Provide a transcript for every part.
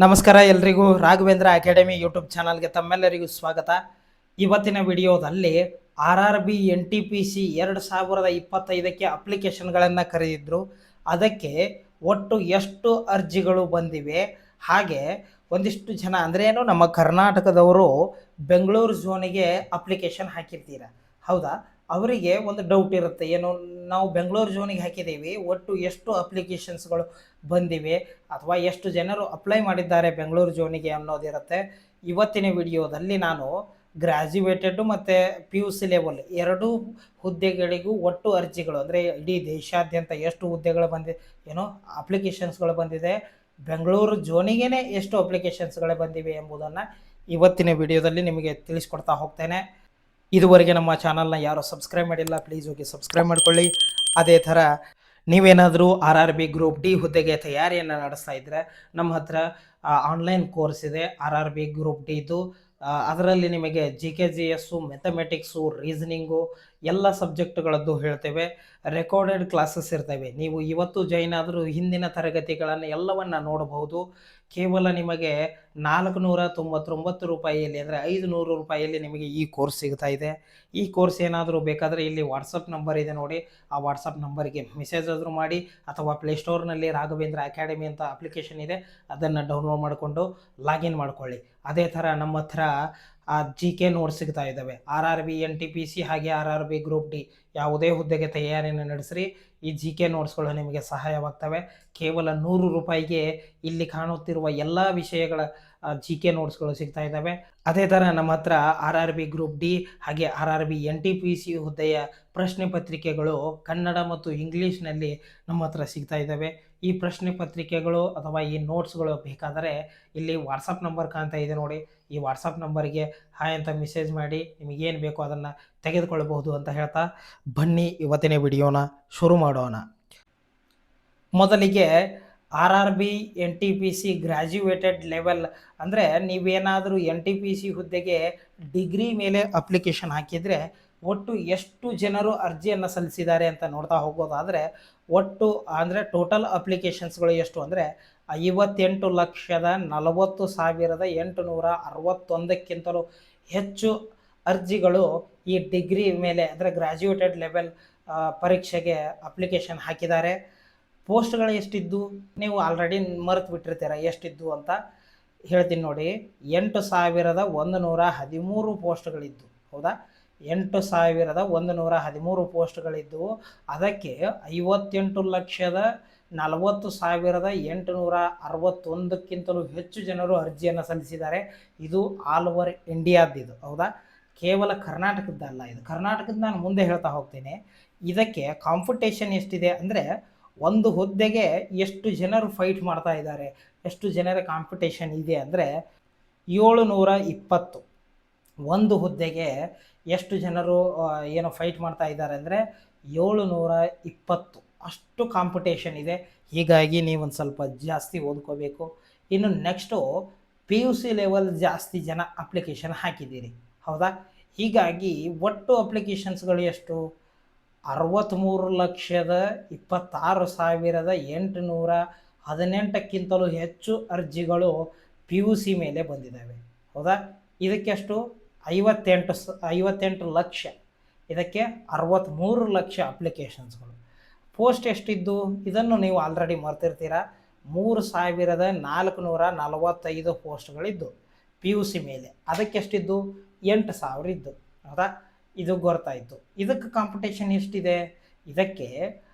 ನಮಸ್ಕಾರ ಎಲ್ರಿಗೂ Raghavendra academy YouTube ಚಾನಲ್ಗೆ ತಮ್ಮೆಲ್ಲರಿಗೂ ಸ್ವಾಗತ. ಇವತ್ತಿನ ವಿಡಿಯೋದಲ್ಲಿ RRB NTPC 2025ಕ್ಕೆ ಅಪ್ಲಿಕೇಶನ್ಗಳನ್ನು ಕರೆದಿದ್ದರು. ಅದಕ್ಕೆ ಒಟ್ಟು ಎಷ್ಟು ಅರ್ಜಿಗಳು ಬಂದಿವೆ, ಹಾಗೆ ಒಂದಿಷ್ಟು ಜನ ಅಂದ್ರೇನು ನಮ್ಮ ಕರ್ನಾಟಕದವರು ಬೆಂಗಳೂರು ಝೋನಿಗೆ ಅಪ್ಲಿಕೇಶನ್ ಹಾಕಿರ್ತೀರ, ಹೌದಾ? ಅವರಿಗೆ ಒಂದು ಡೌಟ್ ಇರುತ್ತೆ, ಏನು ನಾವು ಬೆಂಗಳೂರು ಝೋನಿಗೆ ಹಾಕಿದ್ದೀವಿ, ಒಟ್ಟು ಎಷ್ಟು ಅಪ್ಲಿಕೇಶನ್ಸ್ಗಳು ಬಂದಿವೆ ಅಥವಾ ಎಷ್ಟು ಜನರು ಅಪ್ಲೈ ಮಾಡಿದ್ದಾರೆ ಬೆಂಗಳೂರು ಝೋನಿಗೆ ಅನ್ನೋದಿರುತ್ತೆ. ಇವತ್ತಿನ ವಿಡಿಯೋದಲ್ಲಿ ನಾನು ಗ್ರ್ಯಾಜುಯೇಟೆಡ್ ಮತ್ತು PUC ಲೆವೆಲ್ ಎರಡೂ ಹುದ್ದೆಗಳಿಗೂ ಒಟ್ಟು ಅರ್ಜಿಗಳು ಅಂದರೆ ಇಡೀ ದೇಶಾದ್ಯಂತ ಎಷ್ಟು ಹುದ್ದೆಗಳು ಏನೋ ಅಪ್ಲಿಕೇಶನ್ಸ್ಗಳು ಬಂದಿದೆ, ಬೆಂಗಳೂರು ಝೋನಿಗೇ ಎಷ್ಟು ಅಪ್ಲಿಕೇಶನ್ಸ್ಗಳು ಬಂದಿವೆ ಎಂಬುದನ್ನು ಇವತ್ತಿನ ವಿಡಿಯೋದಲ್ಲಿ ನಿಮಗೆ ತಿಳಿಸ್ಕೊಡ್ತಾ ಹೋಗ್ತೇನೆ. ಇದುವರೆಗೆ ನಮ್ಮ ಚಾನಲ್ನ ಯಾರು ಸಬ್ಸ್ಕ್ರೈಬ್ ಮಾಡಿಲ್ಲ, ಪ್ಲೀಸ್ ಹೋಗಿ ಸಬ್ಸ್ಕ್ರೈಬ್ ಮಾಡ್ಕೊಳ್ಳಿ. ಅದೇ ಥರ ನೀವೇನಾದರೂ RRB ಗ್ರೂಪ್ ಡಿ ಹುದ್ದೆಗೆ ತಯಾರಿಯನ್ನು ನಡೆಸ್ತಾ ಇದ್ದರೆ ನಮ್ಮ ಹತ್ರ ಆನ್ಲೈನ್ ಕೋರ್ಸ್ ಇದೆ RRB ಗ್ರೂಪ್ ಡಿದು. ಅದರಲ್ಲಿ ನಿಮಗೆ GK GS, ಮ್ಯಾಥಮೆಟಿಕ್ಸು, ರೀಸನಿಂಗು ಎಲ್ಲ ಸಬ್ಜೆಕ್ಟ್ಗಳದ್ದು ಹೇಳ್ತೇವೆ. ರೆಕಾರ್ಡೆಡ್ ಕ್ಲಾಸಸ್ ಇರ್ತವೆ. ನೀವು ಇವತ್ತು ಜಾಯಿನ್ ಆದರೂ ಹಿಂದಿನ ತರಗತಿಗಳನ್ನು ಎಲ್ಲವನ್ನು ನೋಡಬಹುದು. ಕೇವಲ ನಿಮಗೆ 499 ರೂಪಾಯಿಯಲ್ಲಿ ಅಂದರೆ 500 ರೂಪಾಯಿಯಲ್ಲಿ ನಿಮಗೆ ಈ ಕೋರ್ಸ್ ಸಿಗ್ತಾ ಇದೆ. ಈ ಕೋರ್ಸ್ ಏನಾದರೂ ಬೇಕಾದರೆ ಇಲ್ಲಿ ವಾಟ್ಸಪ್ ನಂಬರ್ ಇದೆ ನೋಡಿ, ಆ ವಾಟ್ಸಪ್ ನಂಬರಿಗೆ ಮೆಸೇಜ್ ಆದರೂ ಮಾಡಿ, ಅಥವಾ ಪ್ಲೇಸ್ಟೋರ್ನಲ್ಲಿ ರಾಘವೇಂದ್ರ ಅಕಾಡೆಮಿ ಅಂತ ಅಪ್ಲಿಕೇಶನ್ ಇದೆ, ಅದನ್ನು ಡೌನ್ಲೋಡ್ ಮಾಡಿಕೊಂಡು ಲಾಗಿನ್ ಮಾಡ್ಕೊಳ್ಳಿ. ಅದೇ ಥರ ನಮ್ಮ ಹತ್ರ GK ನೋಟ್ಸ್ ಸಿಗ್ತಾ ಇದ್ದಾವೆ. RRB NTPC ಹಾಗೆ RRB ಗ್ರೂಪ್ ಡಿ ಯಾವುದೇ ಹುದ್ದೆಗೆ ತಯಾರಿಯನ್ನು ನಡೆಸ್ರಿ, ಈ GK ನೋಟ್ಸ್ಗಳು ನಿಮಗೆ ಸಹಾಯವಾಗ್ತವೆ. ಕೇವಲ 100 ರೂಪಾಯಿಗೆ ಇಲ್ಲಿ ಕಾಣುತ್ತಿರುವ ಎಲ್ಲ ವಿಷಯಗಳ GK ನೋಟ್ಸ್ಗಳು ಸಿಗ್ತಾ ಇದ್ದಾವೆ. ಅದೇ ಥರ ನಮ್ಮ ಹತ್ರ RRB ಗ್ರೂಪ್ ಡಿ ಹಾಗೆ RRB NTPC ಹುದ್ದೆಯ ಪ್ರಶ್ನೆ ಪತ್ರಿಕೆಗಳು ಕನ್ನಡ ಮತ್ತು ಇಂಗ್ಲೀಷ್ನಲ್ಲಿ ನಮ್ಮ ಹತ್ರ ಸಿಗ್ತಾ ಇದ್ದಾವೆ. ಈ ಪ್ರಶ್ನೆ ಪತ್ರಿಕೆಗಳು ಅಥವಾ ಈ ನೋಟ್ಸ್ಗಳು ಬೇಕಾದರೆ ಇಲ್ಲಿ ವಾಟ್ಸಪ್ ನಂಬರ್ ಕಾಣ್ತಾ ಇದೆ ನೋಡಿ, ಈ ವಾಟ್ಸಪ್ ನಂಬರಿಗೆ ಹಾಯ್ ಅಂತ ಮೆಸೇಜ್ ಮಾಡಿ ನಿಮಗೇನು ಬೇಕೋ ಅದನ್ನು ತೆಗೆದುಕೊಳ್ಳಬಹುದು ಅಂತ ಹೇಳ್ತಾ ಬನ್ನಿ ಇವತ್ತಿನ ವಿಡಿಯೋನ ಶುರು ಮಾಡೋಣ. ಮೊದಲಿಗೆ RRB NTPC ಗ್ರ್ಯಾಜುಯೇಟೆಡ್ ಲೆವೆಲ್ ಅಂದರೆ ನೀವೇನಾದರೂ NTPC ಹುದ್ದೆಗೆ ಡಿಗ್ರಿ ಮೇಲೆ ಅಪ್ಲಿಕೇಶನ್ ಹಾಕಿದರೆ ಒಟ್ಟು ಎಷ್ಟು ಜನರು ಅರ್ಜಿಯನ್ನು ಸಲ್ಲಿಸಿದ್ದಾರೆ ಅಂತ ನೋಡ್ತಾ ಹೋಗೋದಾದರೆ, ಒಟ್ಟು ಅಂದರೆ ಟೋಟಲ್ ಅಪ್ಲಿಕೇಶನ್ಸ್ಗಳು ಎಷ್ಟು ಅಂದರೆ 58,40,861ಕ್ಕಿಂತಲೂ ಹೆಚ್ಚು ಅರ್ಜಿಗಳು ಈ ಡಿಗ್ರಿ ಮೇಲೆ ಅಂದರೆ ಗ್ರ್ಯಾಜುಯೇಟೆಡ್ ಲೆವೆಲ್ ಪರೀಕ್ಷೆಗೆ ಅಪ್ಲಿಕೇಶನ್ ಹಾಕಿದ್ದಾರೆ. ಪೋಸ್ಟ್ಗಳು ಎಷ್ಟಿದ್ದು ನೀವು ಆಲ್ರೆಡಿ ಮರೆತು ಬಿಟ್ಟಿರ್ತೀರ, ಎಷ್ಟಿದ್ದು ಅಂತ ಹೇಳ್ತೀನಿ ನೋಡಿ. 8,113 ಪೋಸ್ಟ್ಗಳಿದ್ದು, ಹೌದಾ? 8,113 ಪೋಸ್ಟ್ಗಳಿದ್ದವು. ಅದಕ್ಕೆ 58,40,861ಕ್ಕಿಂತಲೂ ಹೆಚ್ಚು ಜನರು ಅರ್ಜಿಯನ್ನು ಸಲ್ಲಿಸಿದ್ದಾರೆ. ಇದು ಆಲ್ ಓವರ್ ಇಂಡಿಯಾದಿದು, ಹೌದಾ? ಕೇವಲ ಕರ್ನಾಟಕದ್ದಲ್ಲ ಇದು. ಕರ್ನಾಟಕದ ನಾನು ಮುಂದೆ ಹೇಳ್ತಾ ಹೋಗ್ತೀನಿ. ಇದಕ್ಕೆ ಕಾಂಪಿಟೇಷನ್ ಎಷ್ಟಿದೆ ಅಂದರೆ, ಒಂದು ಹುದ್ದೆಗೆ ಎಷ್ಟು ಜನರು ಫೈಟ್ ಮಾಡ್ತಾ ಇದ್ದಾರೆ, ಎಷ್ಟು ಜನರ ಕಾಂಪಿಟೇಷನ್ ಇದೆ ಅಂದರೆ 720. ಒಂದು ಹುದ್ದೆಗೆ ಎಷ್ಟು ಜನರು ಏನೋ ಫೈಟ್ ಮಾಡ್ತಾ ಇದ್ದಾರೆ ಅಂದರೆ 720, ಅಷ್ಟು ಕಾಂಪಿಟೇಷನ್ ಇದೆ. ಹೀಗಾಗಿ ನೀವು ಒಂದು ಸ್ವಲ್ಪ ಜಾಸ್ತಿ ಓದ್ಕೋಬೇಕು. ಇನ್ನು ನೆಕ್ಸ್ಟು PUC ಲೆವೆಲ್ ಜಾಸ್ತಿ ಜನ ಅಪ್ಲಿಕೇಶನ್ ಹಾಕಿದ್ದೀರಿ, ಹೌದಾ? ಹೀಗಾಗಿ ಒಟ್ಟು ಅಪ್ಲಿಕೇಶನ್ಸ್ಗಳು ಎಷ್ಟು? 63,26,818ಕ್ಕಿಂತಲೂ ಹೆಚ್ಚು ಅರ್ಜಿಗಳು PUC ಮೇಲೆ ಬಂದಿದ್ದಾವೆ, ಹೌದಾ? ಇದಕ್ಕೆಷ್ಟು? 58 ಲಕ್ಷ. ಇದಕ್ಕೆ 63 ಲಕ್ಷ ಅಪ್ಲಿಕೇಶನ್ಸ್ಗಳು. ಪೋಸ್ಟ್ ಎಷ್ಟಿದ್ದು ಇದನ್ನು ನೀವು ಆಲ್ರೆಡಿ ಮರ್ತಿರ್ತೀರ. 3,445 ಪೋಸ್ಟ್ಗಳಿದ್ದು PUC ಮೇಲೆ. ಅದಕ್ಕೆಷ್ಟಿದ್ದು? 8,000 ಇದ್ದು, ಹೌದಾ? ಇದು ಗೊತ್ತಾಯಿತು. ಇದಕ್ಕೆ ಕಾಂಪಿಟೇಷನ್ ಎಷ್ಟಿದೆ? ಇದಕ್ಕೆ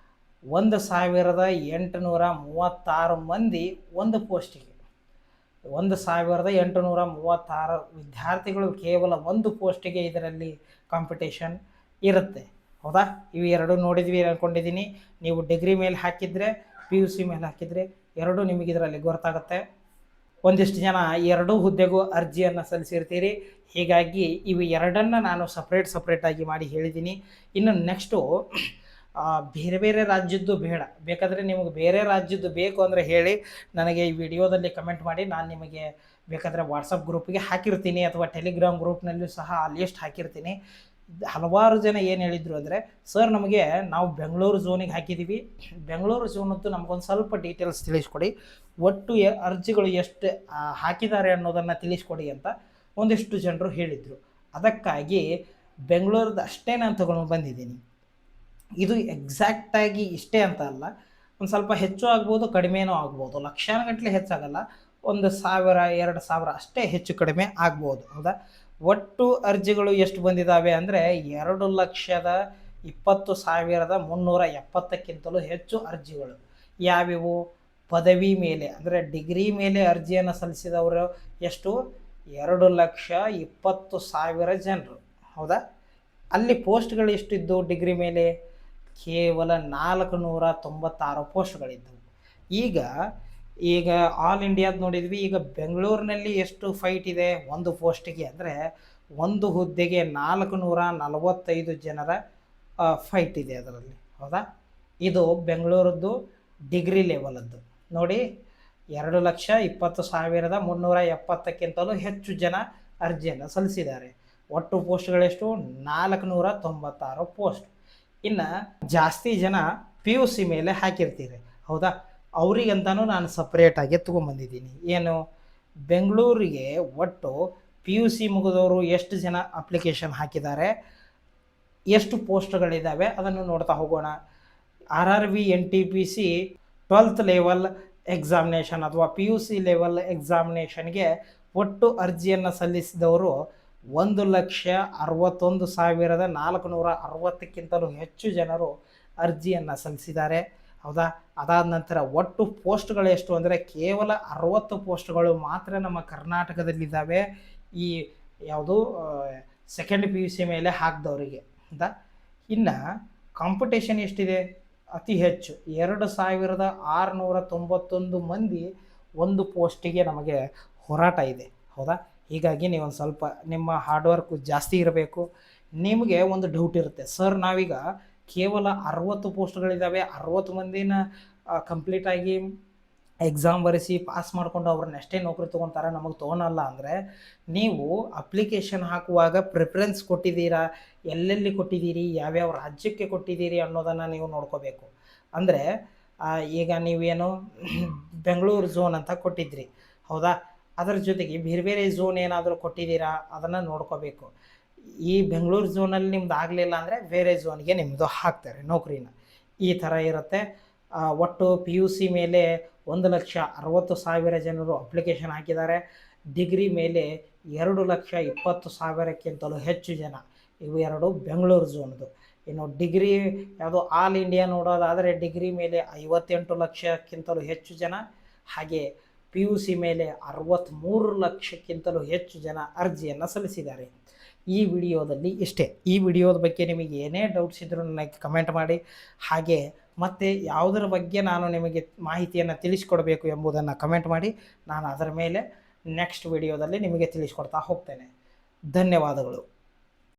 1,836 ಮಂದಿ ಒಂದು ಪೋಸ್ಟಿಗೆ. 1,836 ವಿದ್ಯಾರ್ಥಿಗಳು ಕೇವಲ ಒಂದು ಪೋಸ್ಟಿಗೆ ಇದರಲ್ಲಿ ಕಾಂಪಿಟೇಷನ್ ಇರುತ್ತೆ, ಹೌದಾ? ಇವು ಎರಡು ನೋಡಿದ್ವಿ ಅಂದ್ಕೊಂಡಿದ್ದೀನಿ. ನೀವು ಡಿಗ್ರಿ ಮೇಲೆ ಹಾಕಿದರೆ, PUC ಮೇಲೆ ಹಾಕಿದರೆ ಎರಡೂ ನಿಮಗೆ ಇದರಲ್ಲಿ ಗೊತ್ತಾಗುತ್ತೆ. ಒಂದಿಷ್ಟು ಜನ ಎರಡೂ ಹುದ್ದೆಗೂ ಅರ್ಜಿಯನ್ನು ಸಲ್ಲಿಸಿರ್ತೀರಿ. ಹೀಗಾಗಿ ಇವು ಎರಡನ್ನು ನಾನು ಸಪ್ರೇಟಾಗಿ ಮಾಡಿ ಹೇಳಿದ್ದೀನಿ. ಇನ್ನು ನೆಕ್ಸ್ಟು ಬೇರೆ ಬೇರೆ ರಾಜ್ಯದ್ದು ಬೇಡ, ಬೇಕಾದರೆ ನಿಮಗೆ ಬೇರೆ ರಾಜ್ಯದ್ದು ಬೇಕು ಅಂದರೆ ಹೇಳಿ, ನನಗೆ ಈ ವಿಡಿಯೋದಲ್ಲಿ ಕಮೆಂಟ್ ಮಾಡಿ. ನಾನು ನಿಮಗೆ ಬೇಕಾದರೆ ವಾಟ್ಸಪ್ ಗ್ರೂಪಿಗೆ ಹಾಕಿರ್ತೀನಿ, ಅಥವಾ ಟೆಲಿಗ್ರಾಮ್ ಗ್ರೂಪ್ನಲ್ಲೂ ಸಹ ಆ ಲಿಸ್ಟ್ ಹಾಕಿರ್ತೀನಿ. ಹಲವಾರು ಜನ ಏನು ಹೇಳಿದರು ಅಂದರೆ, ಸರ್ ನಮಗೆ ನಾವು ಬೆಂಗಳೂರು ಝೋನಿಗೆ ಹಾಕಿದ್ದೀವಿ, ಬೆಂಗಳೂರು ಝೋನದ್ದು ನಮಗೊಂದು ಸ್ವಲ್ಪ ಡೀಟೇಲ್ಸ್ ತಿಳಿಸ್ಕೊಡಿ, ಒಟ್ಟು ಅರ್ಜಿಗಳು ಎಷ್ಟು ಹಾಕಿದ್ದಾರೆ ಅನ್ನೋದನ್ನು ತಿಳಿಸ್ಕೊಡಿ ಅಂತ ಒಂದಿಷ್ಟು ಜನರು ಹೇಳಿದರು. ಅದಕ್ಕಾಗಿ ಬೆಂಗಳೂರದ್ದು ಅಷ್ಟೇ ನಾನು ತೊಗೊಂಡು ಬಂದಿದ್ದೀನಿ. ಇದು ಎಕ್ಸಾಕ್ಟಾಗಿ ಇಷ್ಟೇ ಅಂತ ಅಲ್ಲ, ಒಂದು ಸ್ವಲ್ಪ ಹೆಚ್ಚು ಆಗ್ಬೋದು, ಕಡಿಮೆನೂ ಆಗ್ಬೋದು, ಲಕ್ಷಾನುಗಟ್ಟಲೆ ಹೆಚ್ಚಾಗಲ್ಲ, 1,000 2,000 ಅಷ್ಟೇ ಹೆಚ್ಚು ಕಡಿಮೆ ಆಗ್ಬೋದು. ಹೌದಾ? ಒಟ್ಟು ಅರ್ಜಿಗಳು ಎಷ್ಟು ಬಂದಿದ್ದಾವೆ ಅಂದರೆ 2,20,370ಕ್ಕಿಂತಲೂ ಹೆಚ್ಚು ಅರ್ಜಿಗಳು. ಯಾವ್ಯಾವು? ಪದವಿ ಮೇಲೆ ಅಂದರೆ ಡಿಗ್ರಿ ಮೇಲೆ ಅರ್ಜಿಯನ್ನು ಸಲ್ಲಿಸಿದವರು ಎಷ್ಟು? 2,20,000 ಜನರು. ಹೌದಾ? ಅಲ್ಲಿ ಪೋಸ್ಟ್ಗಳು ಎಷ್ಟಿದ್ದು ಡಿಗ್ರಿ ಮೇಲೆ? ಕೇವಲ 496 ಪೋಸ್ಟ್ಗಳಿದ್ದವು. ಈಗ ಆಲ್ ಇಂಡಿಯಾದ ನೋಡಿದ್ವಿ. ಈಗ ಬೆಂಗಳೂರಿನಲ್ಲಿ ಎಷ್ಟು ಫೈಟ್ ಇದೆ ಒಂದು ಪೋಸ್ಟಿಗೆ ಅಂದರೆ, ಒಂದು ಹುದ್ದೆಗೆ 445 ಜನರ ಫೈಟ್ ಇದೆ ಅದರಲ್ಲಿ. ಹೌದಾ? ಇದು ಬೆಂಗಳೂರದ್ದು ಡಿಗ್ರಿ ಲೆವೆಲದ್ದು ನೋಡಿ. 2,20,370ಕ್ಕಿಂತಲೂ ಹೆಚ್ಚು ಜನ ಅರ್ಜಿಯನ್ನು ಸಲ್ಲಿಸಿದ್ದಾರೆ. ಒಟ್ಟು ಪೋಸ್ಟ್ಗಳೆಷ್ಟು? 496 ಪೋಸ್ಟ್. ಇನ್ನು ಜಾಸ್ತಿ ಜನ PUC ಮೇಲೆ ಹಾಕಿರ್ತೀರಿ. ಹೌದಾ? ಅವರಿಗಂತನೂ ನಾನು ಸಪ್ರೇಟಾಗಿ ತೊಗೊಂಬಂದಿದ್ದೀನಿ. ಏನು? ಬೆಂಗಳೂರಿಗೆ ಒಟ್ಟು PUC ಮುಗಿದವರು ಎಷ್ಟು ಜನ ಅಪ್ಲಿಕೇಶನ್ ಹಾಕಿದ್ದಾರೆ, ಎಷ್ಟು ಪೋಸ್ಟ್ಗಳಿದ್ದಾವೆ ಅದನ್ನು ನೋಡ್ತಾ ಹೋಗೋಣ. RRB NTPC 12th level examination ಅಥವಾ PUC ಲೆವೆಲ್ ಎಕ್ಸಾಮಿನೇಷನ್ಗೆ ಒಟ್ಟು ಅರ್ಜಿಯನ್ನು ಸಲ್ಲಿಸಿದವರು 1,61,460ಕ್ಕಿಂತಲೂ ಹೆಚ್ಚು ಜನರು ಅರ್ಜಿಯನ್ನು ಸಲ್ಲಿಸಿದ್ದಾರೆ. ಹೌದಾ? ಅದಾದ ನಂತರ ಒಟ್ಟು ಪೋಸ್ಟ್ಗಳು ಎಷ್ಟು ಅಂದರೆ ಕೇವಲ 60 ಪೋಸ್ಟ್ಗಳು ಮಾತ್ರ ನಮ್ಮ ಕರ್ನಾಟಕದಲ್ಲಿದ್ದಾವೆ, ಈ ಯಾವುದು ಸೆಕೆಂಡ್ PUC ಮೇಲೆ ಹಾಕಿದವರಿಗೆ. ಹೌದಾ? ಇನ್ನು ಕಾಂಪಿಟೇಷನ್ ಎಷ್ಟಿದೆ? ಅತಿ ಹೆಚ್ಚು 2,691 ಮಂದಿ ಒಂದು ಪೋಸ್ಟಿಗೆ ನಮಗೆ ಹೋರಾಟ ಇದೆ. ಹೌದಾ? ಹೀಗಾಗಿ ನೀವೊಂದು ಸ್ವಲ್ಪ ನಿಮ್ಮ ಹಾರ್ಡ್ ವರ್ಕು ಜಾಸ್ತಿ ಇರಬೇಕು. ನಿಮಗೆ ಒಂದು ಡೌಟ್ ಇರುತ್ತೆ, ಸರ್ ನಾವೀಗ ಕೇವಲ 60 ಪೋಸ್ಟ್ಗಳಿದ್ದಾವೆ, 60 ಮಂದಿನ ಕಂಪ್ಲೀಟಾಗಿ ಎಕ್ಸಾಮ್ ಬರೆಸಿ ಪಾಸ್ ಮಾಡಿಕೊಂಡು ಅವ್ರನ್ನಷ್ಟೇ ನೌಕರಿ ತೊಗೊತಾರೆ, ನಮಗೆ ತೊಗೊಳಲ್ಲ ಅಂದರೆ ನೀವು ಅಪ್ಲಿಕೇಶನ್ ಹಾಕುವಾಗ ಪ್ರಿಫರೆನ್ಸ್ ಕೊಟ್ಟಿದ್ದೀರಾ, ಎಲ್ಲೆಲ್ಲಿ ಕೊಟ್ಟಿದ್ದೀರಿ, ಯಾವ್ಯಾವ ರಾಜ್ಯಕ್ಕೆ ಕೊಟ್ಟಿದ್ದೀರಿ ಅನ್ನೋದನ್ನು ನೀವು ನೋಡ್ಕೋಬೇಕು. ಅಂದರೆ ಈಗ ನೀವೇನು ಬೆಂಗಳೂರು ಝೋನ್ ಅಂತ ಕೊಟ್ಟಿದ್ರಿ. ಹೌದಾ? ಅದರ ಜೊತೆಗೆ ಬೇರೆ ಬೇರೆ ಝೋನ್ ಏನಾದರೂ ಕೊಟ್ಟಿದ್ದೀರಾ ಅದನ್ನು ನೋಡ್ಕೋಬೇಕು. ಈ ಬೆಂಗಳೂರು ಝೋನಲ್ಲಿ ನಿಮ್ದು ಆಗಲಿಲ್ಲ ಅಂದರೆ ಬೇರೆ ಝೋನ್ಗೆ ನಿಮ್ಮದು ಹಾಕ್ತಾರೆ ನೌಕರಿನ. ಈ ಥರ ಇರುತ್ತೆ. ಒಟ್ಟು PUC ಮೇಲೆ 1,60,000 ಜನರು ಅಪ್ಲಿಕೇಶನ್ ಹಾಕಿದ್ದಾರೆ. ಡಿಗ್ರಿ ಮೇಲೆ 2,20,000ಕ್ಕಿಂತಲೂ ಹೆಚ್ಚು ಜನ. ಇವು ಎರಡು ಬೆಂಗಳೂರು ಝೋನ್ದು. ಇನ್ನು ಡಿಗ್ರಿ ಯಾವುದು ಆಲ್ ಇಂಡಿಯಾ ನೋಡೋದಾದರೆ ಡಿಗ್ರಿ ಮೇಲೆ 58 ಲಕ್ಷಕ್ಕಿಂತಲೂ ಹೆಚ್ಚು ಜನ, ಹಾಗೆ PUC ಮೇಲೆ 63 ಲಕ್ಷಕ್ಕಿಂತಲೂ ಹೆಚ್ಚು ಜನ ಅರ್ಜಿಯನ್ನು ಸಲ್ಲಿಸಿದ್ದಾರೆ. ಈ ವಿಡಿಯೋದಲ್ಲಿ ಇಷ್ಟೇ. ಈ ವಿಡಿಯೋದ ಬಗ್ಗೆ ನಿಮಗೆ ಏನೇ ಡೌಟ್ಸ್ ಇದ್ದರೂ ನನಗೆ ಕಮೆಂಟ್ ಮಾಡಿ. ಹಾಗೆ ಮತ್ತು ಯಾವುದರ ಬಗ್ಗೆ ನಾನು ನಿಮಗೆ ಮಾಹಿತಿಯನ್ನು ತಿಳಿಸ್ಕೊಡ್ಬೇಕು ಎಂಬುದನ್ನು ಕಮೆಂಟ್ ಮಾಡಿ. ನಾನು ಅದರ ಮೇಲೆ ನೆಕ್ಸ್ಟ್ ವಿಡಿಯೋದಲ್ಲಿ ನಿಮಗೆ ತಿಳಿಸ್ಕೊಡ್ತಾ ಹೋಗ್ತೇನೆ. ಧನ್ಯವಾದಗಳು.